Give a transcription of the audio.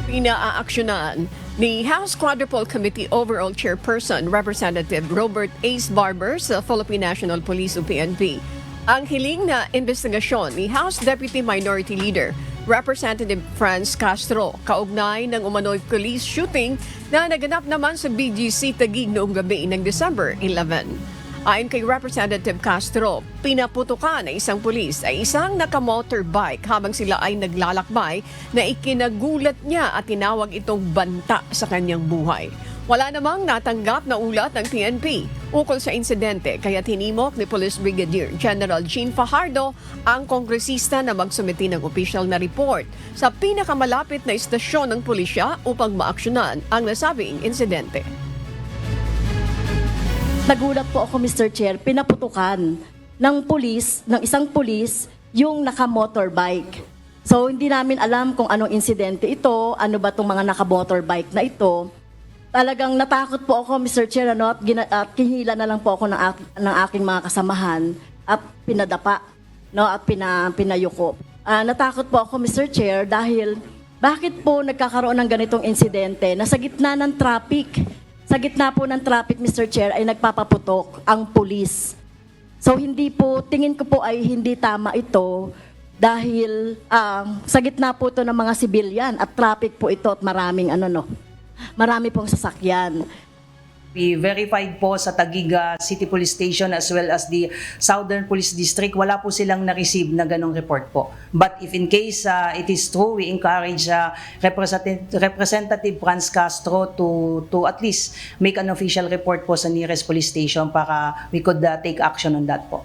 Pinaaaksyonan ni House Quadruple Committee Overall Chairperson Representative Robert Ace Barber sa Philippine National Police o PNP ang hiling na investigasyon ni House Deputy Minority Leader Representative Franz Castro kaugnay ng umano'y police shooting na naganap naman sa BGC Taguig noong gabi ng December 11. Ayon kay Representative Castro, pinaputukan ng isang pulis ay isang naka-motorbike habang sila ay naglalakbay na ikinagulat niya at tinawag itong banta sa kanyang buhay. Wala namang natanggap na ulat ng PNP ukol sa insidente kaya tinimok ni Police Brigadier General Jean Fajardo ang kongresista na magsumiti ng official na report sa pinakamalapit na istasyon ng pulisya upang maaksyonan ang nasabing insidente. Nagulat po ako, Mr. Chair, pinaputukan ng isang pulis, yung naka-motorbike. So, hindi namin alam kung anong insidente ito, ano ba itong mga naka-motorbike na ito. Talagang natakot po ako, Mr. Chair, at kinihila na lang po ako ng aking mga kasamahan at pinadapa, at pinayuko. Natakot po ako, Mr. Chair, dahil bakit po nagkakaroon ng ganitong insidente na sa gitna ng traffic? Sa gitna po ng traffic, Mr. Chair, ay nagpapaputok ang pulis. So tingin ko po ay hindi tama ito dahil sa gitna po ito ng mga sibilyan at traffic po ito at marami pong sasakyan. We verified po sa Taguig City Police Station as well as the Southern Police District. Wala po silang na-receive na ganong report po. But if in case it is true, we encourage Representative Franz Castro to at least make an official report po sa nearest police station para we could take action on that po.